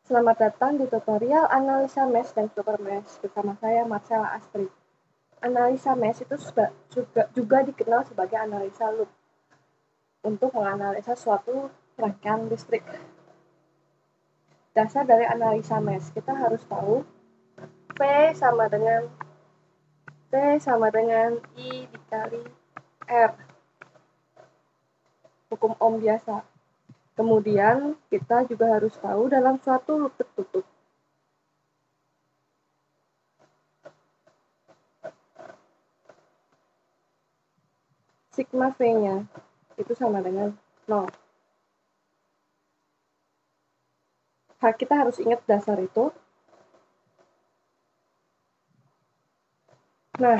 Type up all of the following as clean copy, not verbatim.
Selamat datang di tutorial analisa mesh dan supermesh bersama saya Marcella Astrid. Analisa mesh itu juga dikenal sebagai analisa loop untuk menganalisa suatu rangkaian listrik. Dasar dari analisa mesh, kita harus tahu P sama dengan I dikali R, hukum Ohm biasa. Kemudian kita juga harus tahu dalam suatu loop tertutup, sigma V-nya itu sama dengan 0. Kita harus ingat dasar itu. Nah,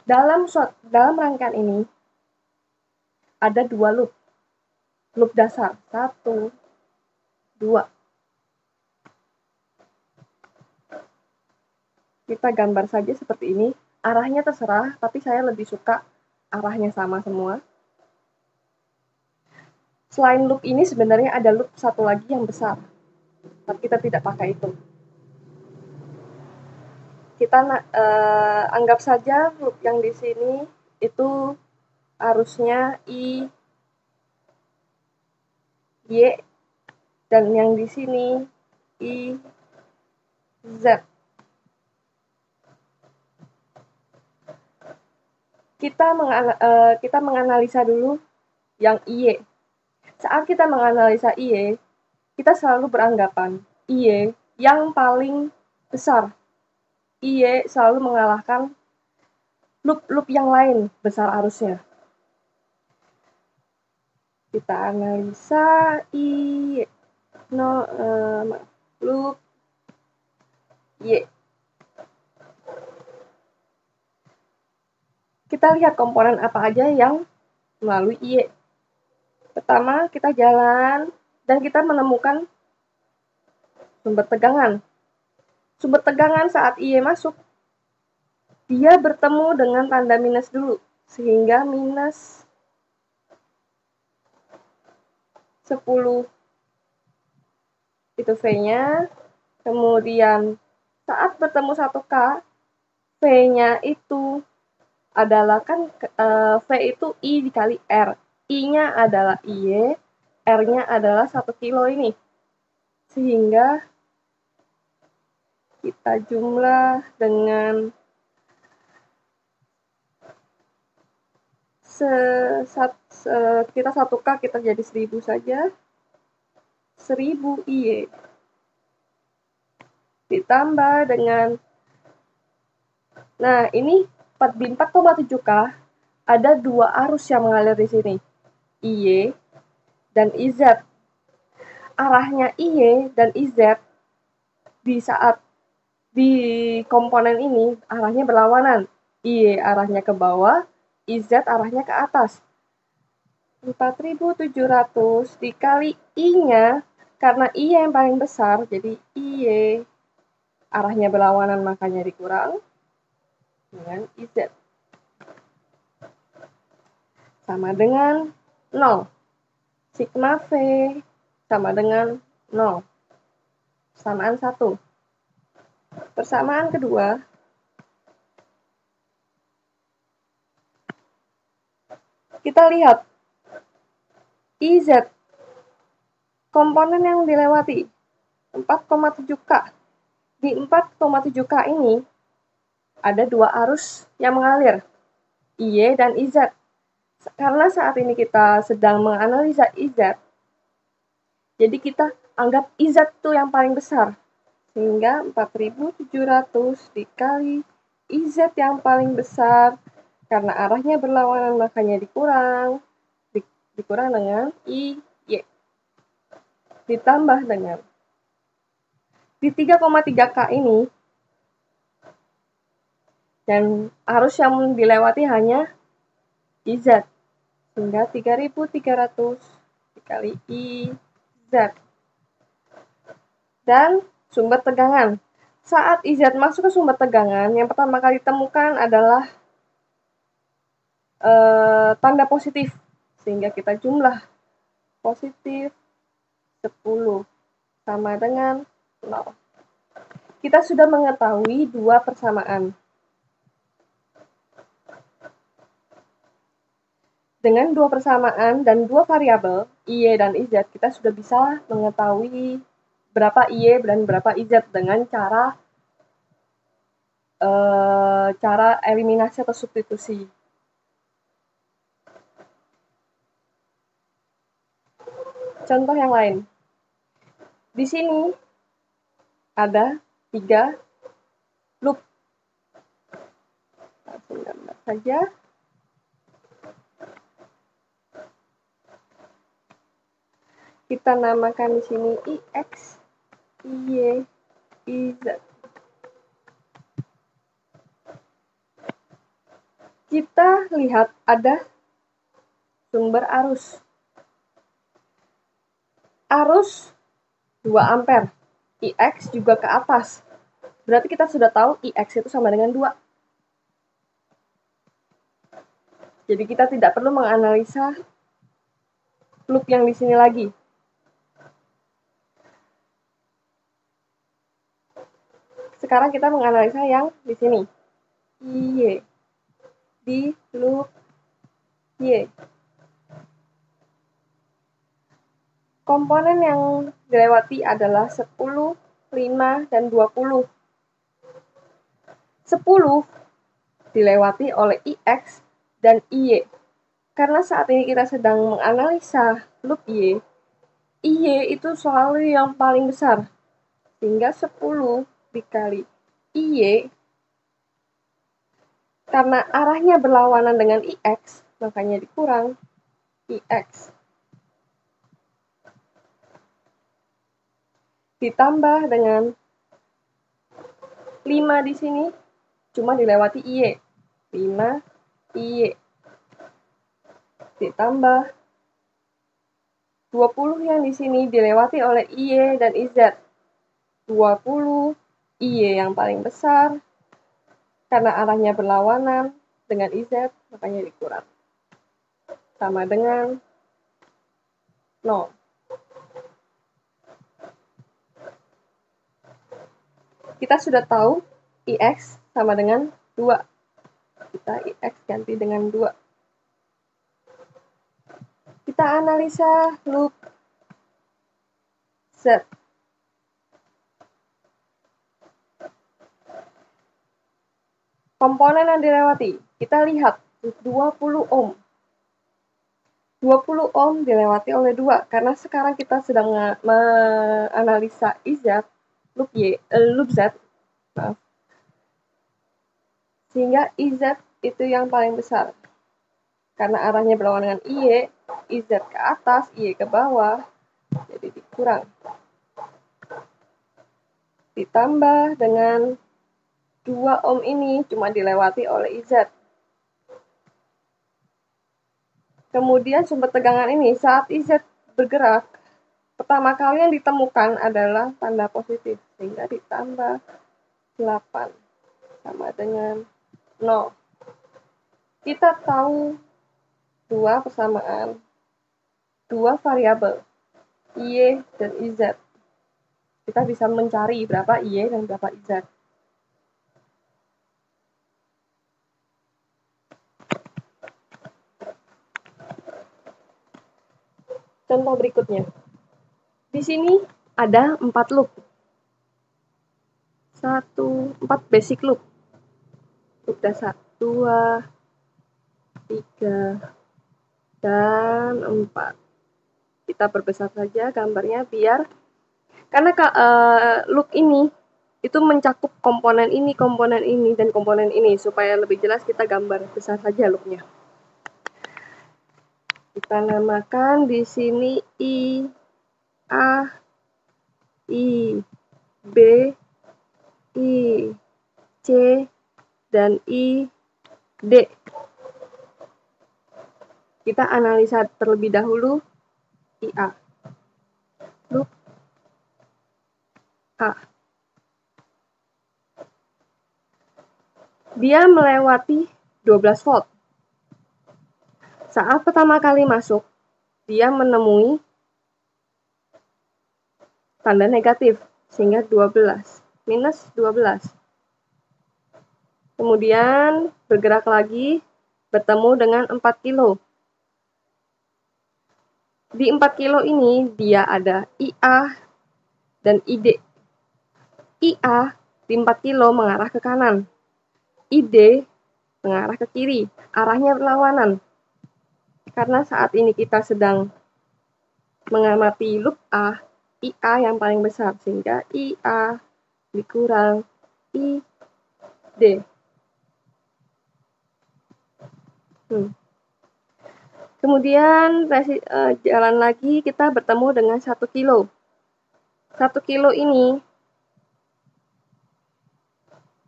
dalam rangkaian ini ada dua loop. Loop dasar, 1, 2. Kita gambar saja seperti ini. Arahnya terserah, tapi saya lebih suka arahnya sama semua. Selain loop ini sebenarnya ada loop satu lagi yang besar, tapi kita tidak pakai itu. Kita anggap saja loop yang di sini itu arusnya I, Y, dan yang di sini I, Z. Kita menganalisa dulu yang IY. Saat kita menganalisa IY, kita selalu beranggapan IY yang paling besar. IY selalu mengalahkan loop-loop yang lain besar arusnya. Kita analisa IY, loop Y. Kita lihat komponen apa aja yang melalui IY. Pertama, kita jalan dan kita menemukan sumber tegangan. Sumber tegangan saat IY masuk, dia bertemu dengan tanda minus dulu, sehingga minus 10 itu V-nya. Kemudian saat bertemu 1K, V-nya itu adalah V itu I dikali R. I-nya adalah IY, R-nya adalah 1 kilo ini. Sehingga kita jumlah dengan kita 1K kita jadi 1000 saja. 1000 IY ditambah dengan, nah ini di 4,7K ada dua arus yang mengalir di sini, IY dan IZ. Arahnya IY dan IZ di komponen ini arahnya berlawanan. IY arahnya ke bawah, IZ arahnya ke atas. 4700 dikali I-nya, karena I yang paling besar, jadi IY arahnya berlawanan, makanya dikurang dengan IZ. Sama dengan 0. Sigma V sama dengan 0. Persamaan 1. Persamaan kedua, kita lihat IZ, komponen yang dilewati 4,7K. Di 4,7K ini ada dua arus yang mengalir, IY dan IZ. Karena saat ini kita sedang menganalisa IZ, jadi kita anggap IZ itu yang paling besar. Sehingga 4700 dikali IZ yang paling besar, karena arahnya berlawanan makanya dikurang dengan IY. Ditambah dengan di 3,3K ini, dan arus yang dilewati hanya IZ, sehingga 3300 dikali IZ. Dan sumber tegangan. Saat IZ masuk ke sumber tegangan, yang pertama kali ditemukan adalah tanda positif, sehingga kita jumlah positif 10 sama dengan 0. Kita sudah mengetahui dua persamaan. Dengan dua persamaan dan dua variabel, Y dan IZ, kita sudah bisa mengetahui berapa Y dan berapa IZ dengan cara eliminasi atau substitusi. Contoh yang lain. Di sini ada 3 loop. Langsung gambar saja. Kita namakan di sini IX, IY, IZ. Kita lihat ada sumber arus. Arus 2 ampere. IX juga ke atas. Berarti kita sudah tahu IX itu sama dengan 2. Jadi kita tidak perlu menganalisa loop yang di sini lagi. Sekarang kita menganalisa yang di sini. Y. Di loop Y. Komponen yang dilewati adalah 10, 5, dan 20. 10 dilewati oleh IX dan IY. Karena saat ini kita sedang menganalisa loop Y, IY itu selalu yang paling besar. Sehingga 10 dikali IY, karena arahnya berlawanan dengan IX, makanya dikurang IX. Ditambah dengan 5 di sini, cuma dilewati IY. 5 IY. Ditambah 20 yang di sini dilewati oleh IY dan IZ. 20 IY yang paling besar, karena arahnya berlawanan dengan IZ, makanya dikurang. Sama dengan 0. Kita sudah tahu IX sama dengan 2. Kita IX ganti dengan 2. Kita analisa loop Z. Komponen yang dilewati, kita lihat 20 ohm. 20 ohm dilewati oleh 2, karena sekarang kita sedang menganalisa IZ, loop Z, maaf. Sehingga IZ itu yang paling besar. Karena arahnya berlawanan dengan IY, IZ ke atas, IY ke bawah, jadi dikurang. Ditambah dengan 2 ohm ini cuma dilewati oleh IZ. Kemudian sumber tegangan ini saat IZ bergerak, pertama kali yang ditemukan adalah tanda positif, sehingga ditambah 8 sama dengan 0. Kita tahu dua persamaan, dua variabel, IY dan IZ. Kita bisa mencari berapa IY dan berapa IZ. Contoh berikutnya. Di sini ada 4 loop. 4 basic loop. Loop dasar 2, 3, dan 4. Kita perbesar saja gambarnya biar, karena loop ini itu mencakup komponen ini, dan komponen ini. Supaya lebih jelas kita gambar besar saja loopnya. Kita namakan di sini I, A, I, B, I, C, dan I, D. Kita analisa terlebih dahulu IA. Loop A. Dia melewati 12 volt. Saat pertama kali masuk, dia menemui tanda negatif, sehingga 12, minus 12. Kemudian bergerak lagi, bertemu dengan 4 kilo. Di 4 kilo ini dia ada IA dan ID. IA di 4 kilo mengarah ke kanan. ID mengarah ke kiri, arahnya berlawanan. Karena saat ini kita sedang mengamati loop A, IA yang paling besar, sehingga IA dikurang ID. Kemudian jalan lagi, kita bertemu dengan 1 kilo. 1 kilo ini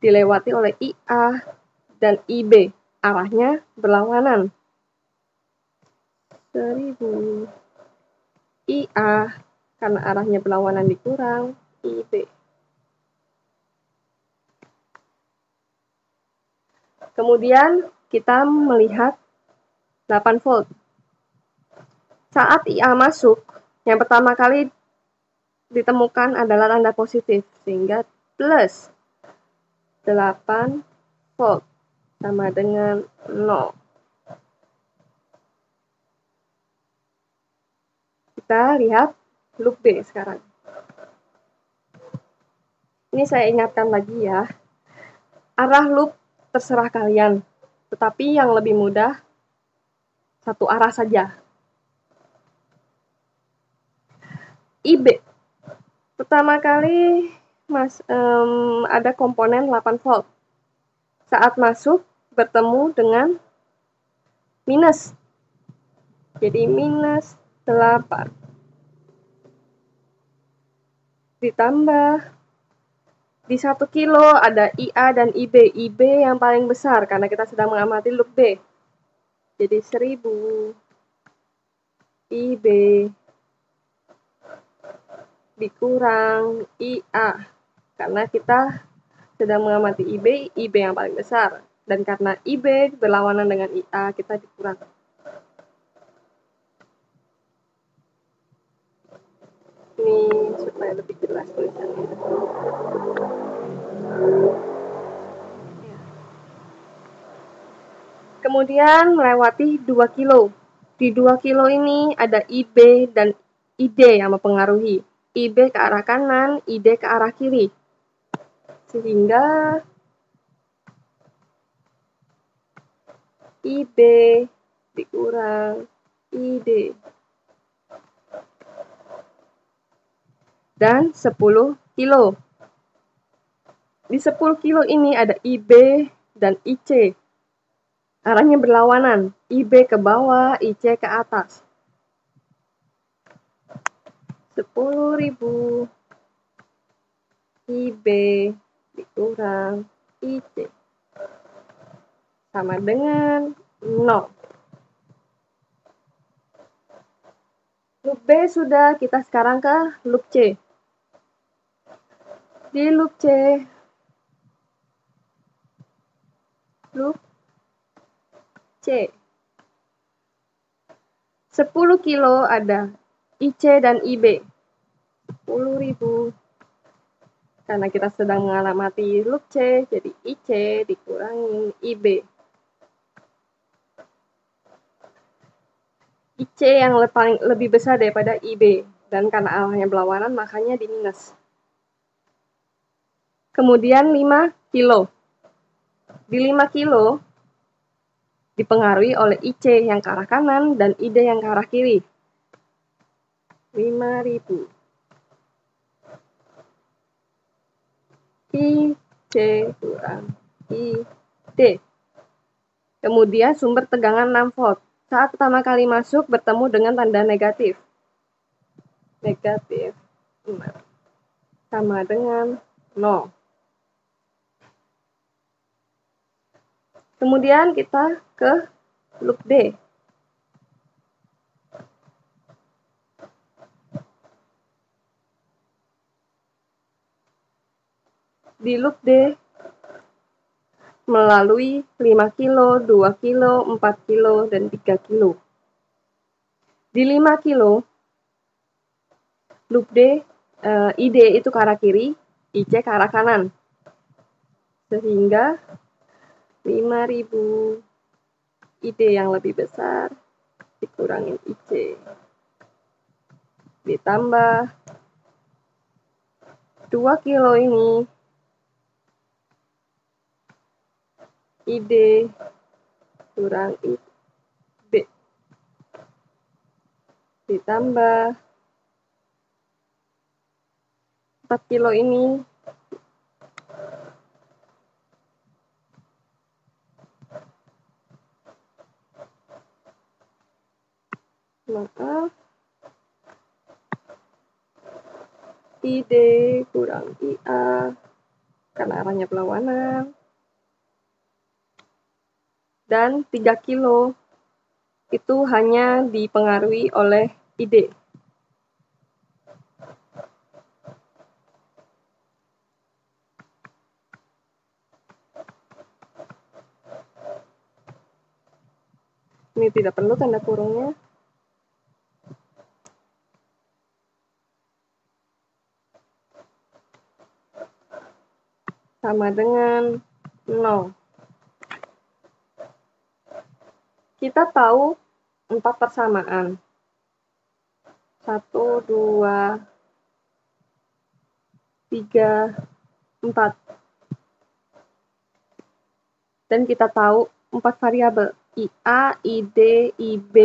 dilewati oleh IA dan IB, arahnya berlawanan. 1000 IA karena arahnya berlawanan dikurang IB. Kemudian kita melihat 8 volt. Saat IA masuk, yang pertama kali ditemukan adalah tanda positif, sehingga plus 8 volt sama dengan 0. Kita lihat loop B sekarang. Ini saya ingatkan lagi ya. Arah loop terserah kalian, tetapi yang lebih mudah satu arah saja. IB. Pertama kali ada komponen 8 volt. Saat masuk bertemu dengan minus. Jadi minus 8. Ditambah di 1 kilo ada IA dan IB. IB yang paling besar karena kita sedang mengamati loop B. Jadi 1000 IB dikurang IA. Karena kita sedang mengamati IB, IB yang paling besar. Dan karena IB berlawanan dengan IA, kita dikurang. Ini supaya lebih jelas tulisannya. Kemudian melewati 2 kilo. Di 2 kilo ini ada IB dan ID yang mempengaruhi. IB ke arah kanan, ID ke arah kiri. Sehingga IB dikurang ID. Dan 10 kilo. Di 10 kilo ini ada IB dan IC. Arahnya berlawanan. IB ke bawah, IC ke atas. 10.000 IB dikurang IC sama dengan 0. Loop B sudah, kita sekarang ke loop C. Di loop C, C. 10 kilo ada IC dan IB. 10.000. Karena kita sedang mengamati loop C, jadi IC dikurangi IB. IC yang lebih besar daripada IB. Dan karena arahnya berlawanan, makanya di minus. Kemudian 5 kilo. Di 5 kilo dipengaruhi oleh IC yang ke arah kanan dan ID yang ke arah kiri. 5.000. IC kurang ID. Kemudian sumber tegangan 6 volt. Saat pertama kali masuk bertemu dengan tanda negatif. Negatif 6 sama dengan 0. Kemudian kita ke loop D. Di loop D melalui 5 kilo, 2 kilo, 4 kilo, dan 3 kilo. Di 5 kilo, loop D ID itu ke arah kiri, IC ke arah kanan. Sehingga 5.000 ID yang lebih besar dikurangin IC. Ditambah 2 kilo ini ID kurang IB. Ditambah 4 kilo ini ID kurang IA karena arahnya berlawanan. Dan 3 kilo itu hanya dipengaruhi oleh ID. Ini tidak perlu tanda kurungnya. Sama dengan 0. Kita tahu 4 persamaan. 1, 2, 3, 4. Dan kita tahu 4 variabel, IA, ID, IB,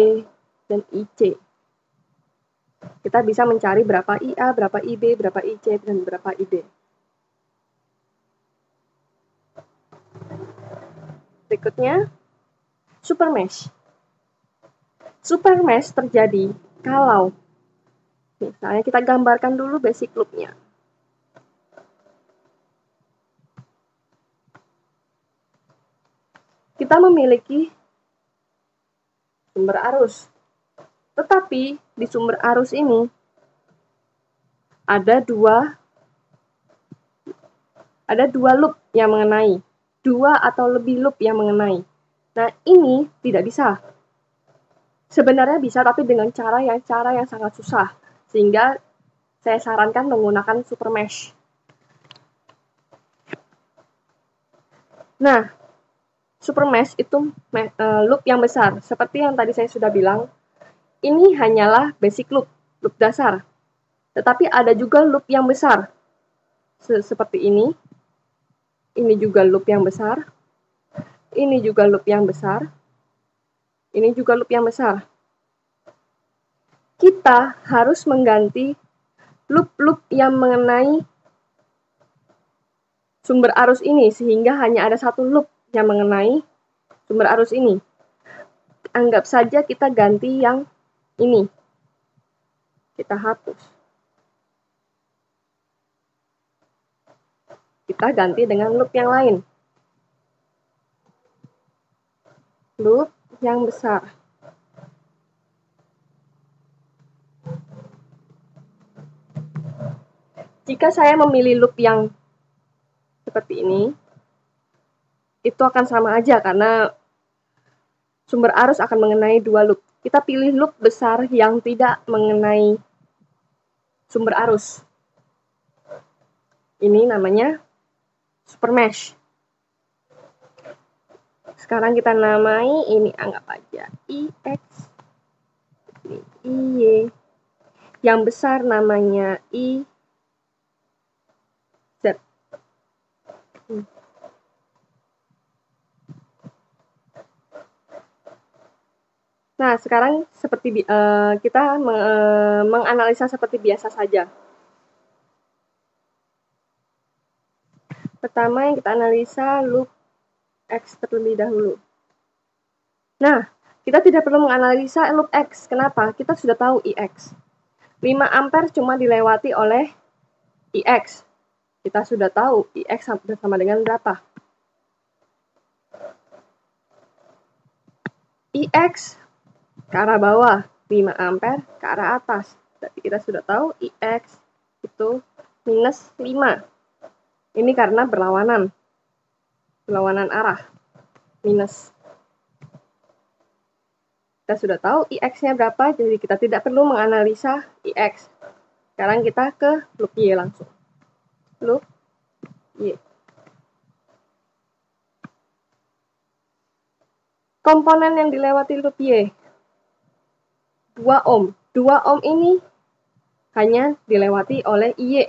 dan IC. Kita bisa mencari berapa IA, berapa IB, berapa IC, dan berapa ID. Berikutnya, supermesh. Supermesh terjadi kalau, misalnya kita gambarkan dulu basic loop-nya. Kita memiliki sumber arus. Tetapi di sumber arus ini ada dua loop yang mengenai. 2 atau lebih loop yang mengenai. Nah, ini tidak bisa. Sebenarnya bisa, tapi dengan cara yang sangat susah. Sehingga saya sarankan menggunakan supermesh. Nah, supermesh itu loop yang besar. Seperti yang tadi saya sudah bilang, ini hanyalah basic loop dasar. Tetapi ada juga loop yang besar. Seperti ini. Ini juga loop yang besar. Ini juga loop yang besar. Ini juga loop yang besar. Kita harus mengganti loop-loop yang mengenai sumber arus ini, sehingga hanya ada satu loop yang mengenai sumber arus ini. Anggap saja kita ganti yang ini. Kita hapus. Kita ganti dengan loop yang lain. Loop yang besar. Jika saya memilih loop yang seperti ini, itu akan sama aja karena sumber arus akan mengenai 2 loop. Kita pilih loop besar yang tidak mengenai sumber arus. Ini namanya supermesh. Sekarang kita namai, ini anggap aja IX, ini IY. Yang besar namanya IZ. Nah, sekarang seperti kita menganalisa seperti biasa saja. Pertama yang kita analisa loop X terlebih dahulu. Nah, kita tidak perlu menganalisa loop X. Kenapa? Kita sudah tahu IX. 5 ampere cuma dilewati oleh IX. Kita sudah tahu IX sama dengan berapa. IX ke arah bawah, 5 ampere ke arah atas. Berarti kita sudah tahu IX itu minus 5. Ini karena berlawanan arah, minus. Kita sudah tahu IX-nya berapa, jadi kita tidak perlu menganalisa IX. Sekarang kita ke loop Y langsung. Loop Y. Komponen yang dilewati loop Y. 2 ohm. 2 ohm ini hanya dilewati oleh Y.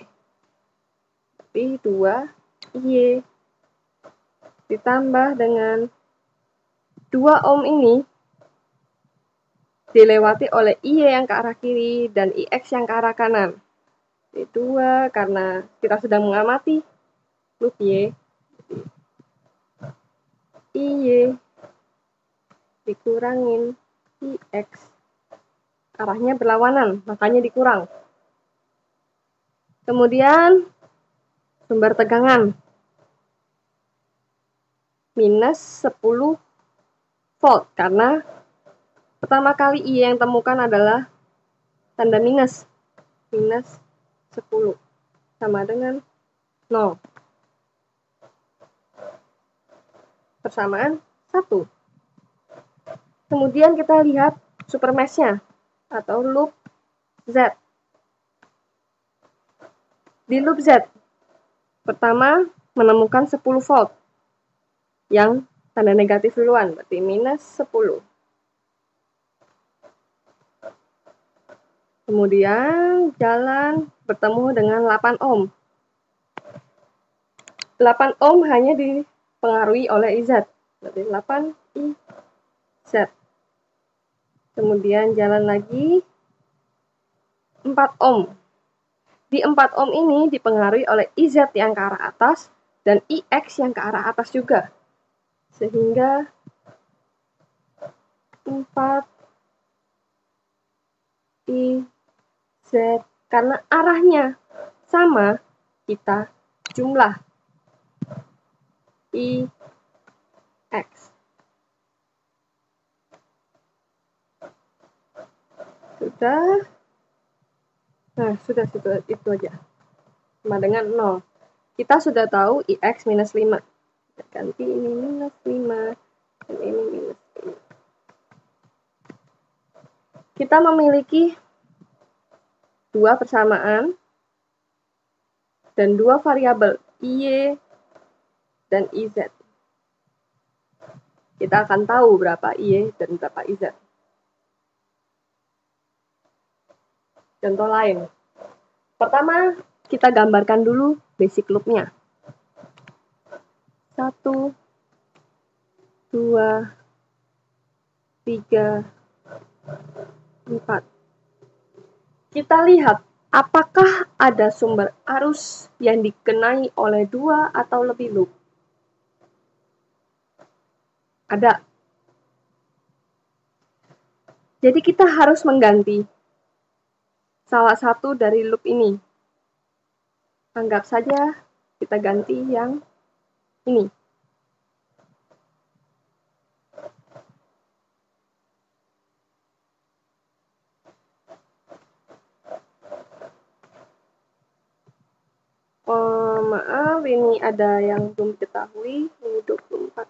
Jadi 2 Y ditambah dengan 2 ohm ini dilewati oleh IY yang ke arah kiri dan IX yang ke arah kanan. Jadi 2 karena kita sedang mengamati loop Y. IY dikurangin IX. Arahnya berlawanan, makanya dikurang. Kemudian sumber tegangan minus 10 volt karena pertama kali I yang temukan adalah tanda minus. Minus 10 sama dengan 0. Persamaan 1. Kemudian kita lihat supermesh-nya atau loop Z. Di loop Z, pertama menemukan 10 volt yang tanda negatif duluan, berarti minus 10. Kemudian jalan bertemu dengan 8 ohm. 8 ohm hanya dipengaruhi oleh IZ, berarti 8 IZ. Kemudian jalan lagi 4 ohm. Di 4 ohm ini dipengaruhi oleh IZ yang ke arah atas dan IX yang ke arah atas juga. Sehingga 4 IZ, karena arahnya sama, kita jumlah IX. Sudah. Nah, sudah itu aja. Sama dengan 0. Kita sudah tahu IX minus 5. Kita ganti ini minus 5. Dan ini minus 5. Kita memiliki 2 persamaan dan 2 variabel IY dan IZ. Kita akan tahu berapa IY dan berapa IZ. Contoh lain. Pertama, kita gambarkan dulu basic loop-nya. 1, 2, 3, 4. Kita lihat apakah ada sumber arus yang dikenai oleh 2 atau lebih loop. Ada. Jadi kita harus mengganti salah satu dari loop ini. Anggap saja kita ganti yang ini. Oh, maaf, ini ada yang belum diketahui. Ini 24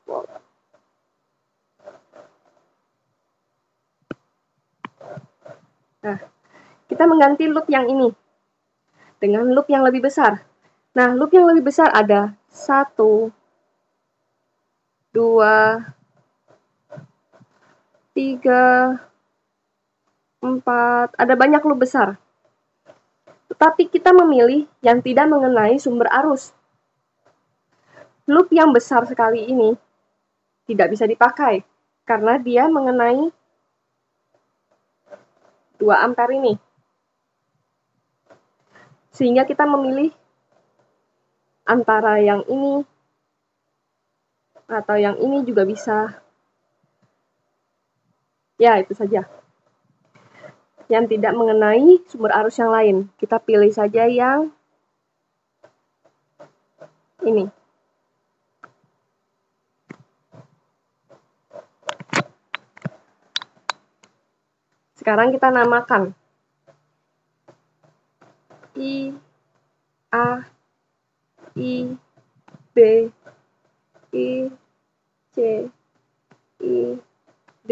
volt. Nah, kita mengganti loop yang ini dengan loop yang lebih besar. Nah, loop yang lebih besar ada 1, 2, 3, 4. Ada banyak loop besar. Tetapi kita memilih yang tidak mengenai sumber arus. Loop yang besar sekali ini tidak bisa dipakai karena dia mengenai 2 ampere ini. Sehingga kita memilih antara yang ini atau yang ini juga bisa. Ya, itu saja. Yang tidak mengenai sumber arus yang lain. Kita pilih saja yang ini. Sekarang kita namakan I, A, I, B, I, C, I, D.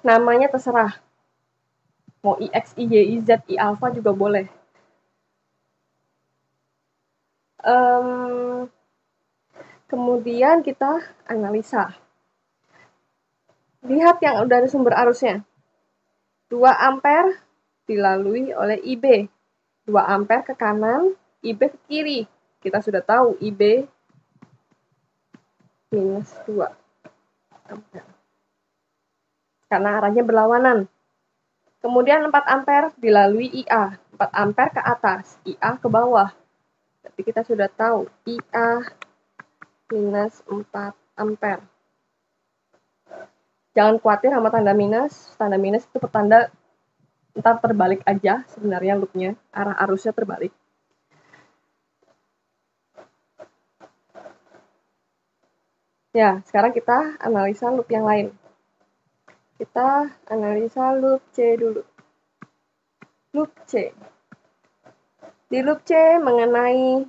Namanya terserah. Mau IX, IY, IZ, I alpha juga boleh. Kemudian kita analisa. Lihat yang dari sumber arusnya. 2 ampere dilalui oleh IB. 2 ampere ke kanan, IB ke kiri. Kita sudah tahu IB minus 2 ampere. Karena arahnya berlawanan. Kemudian 4 ampere dilalui IA. 4 ampere ke atas, IA ke bawah. Berarti kita sudah tahu IA minus 4 ampere. Jangan khawatir sama tanda minus. Tanda minus itu pertanda ntar terbalik aja sebenarnya loopnya. Arah arusnya terbalik. Ya, sekarang kita analisa loop yang lain. Kita analisa loop C dulu. Loop C. Di loop C mengenai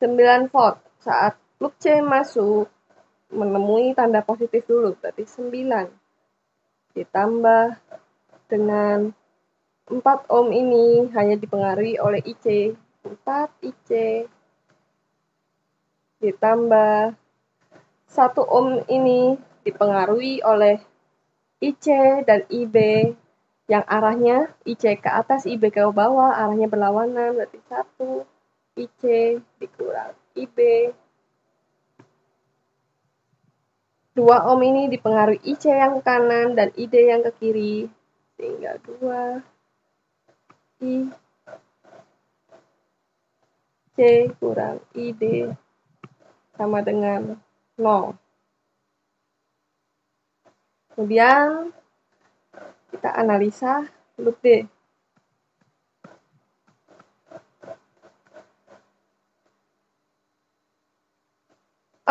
9 volt. Saat loop C masuk, menemui tanda positif dulu, berarti 9. Ditambah dengan 4 ohm ini hanya dipengaruhi oleh IC. 4 IC. Ditambah 1 ohm ini dipengaruhi oleh IC dan IB yang arahnya IC ke atas, IB ke bawah, arahnya berlawanan, berarti 1 IC dikurang IB. 2 ohm ini dipengaruhi IC yang ke kanan dan ID yang ke kiri, sehingga 2 IC kurang ID sama dengan 0. Kemudian kita analisa loop D.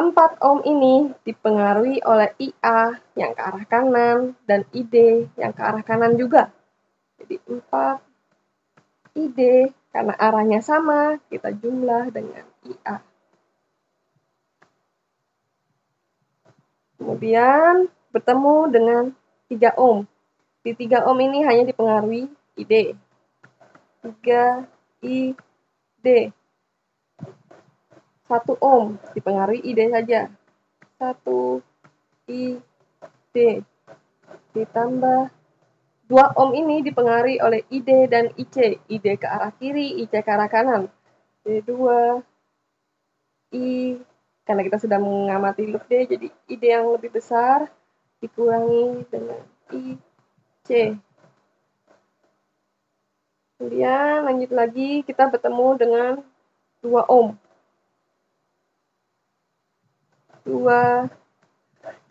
4 ohm ini dipengaruhi oleh IA yang ke arah kanan dan ID yang ke arah kanan juga. Jadi 4 ID karena arahnya sama, kita jumlah dengan IA. Kemudian bertemu dengan 3 ohm. Di 3 ohm ini hanya dipengaruhi ID. 3 ID. 1 ohm dipengaruhi ID saja. 1 ID ditambah 2 ohm ini dipengaruhi oleh ID dan IC. ID ke arah kiri, IC ke arah kanan. Jadi 2 I, karena kita sudah mengamati loop D, jadi ID yang lebih besar dikurangi dengan IC. Kemudian lanjut lagi, kita bertemu dengan 2 ohm. 2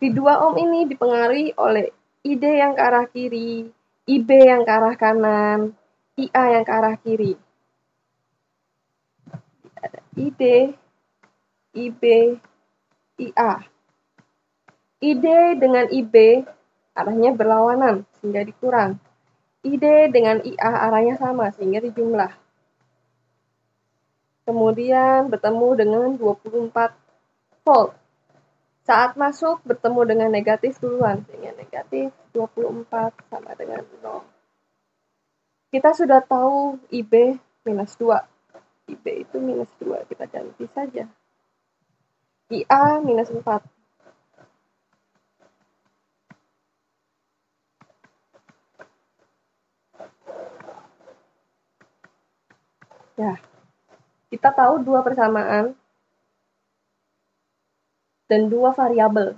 ohm ini dipengaruhi oleh ID yang ke arah kiri, IB yang ke arah kanan, IA yang ke arah kiri. Ada ID, IB, IA. ID dengan IB arahnya berlawanan sehingga dikurang. ID dengan IA arahnya sama sehingga dijumlah. Kemudian bertemu dengan 24 volt. Saat masuk bertemu dengan negatif duluan, sehingga negatif 24 sama dengan 0. Kita sudah tahu IB minus 2. IB itu minus 2, kita ganti saja. IA minus 4. Ya, kita tahu 2 persamaan dan 2 variabel,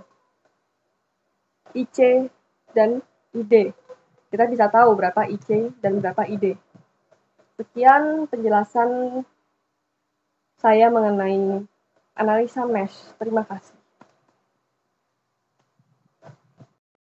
IC dan ID. Kita bisa tahu berapa IC dan berapa ID. Sekian penjelasan saya mengenai analisa mesh. Terima kasih.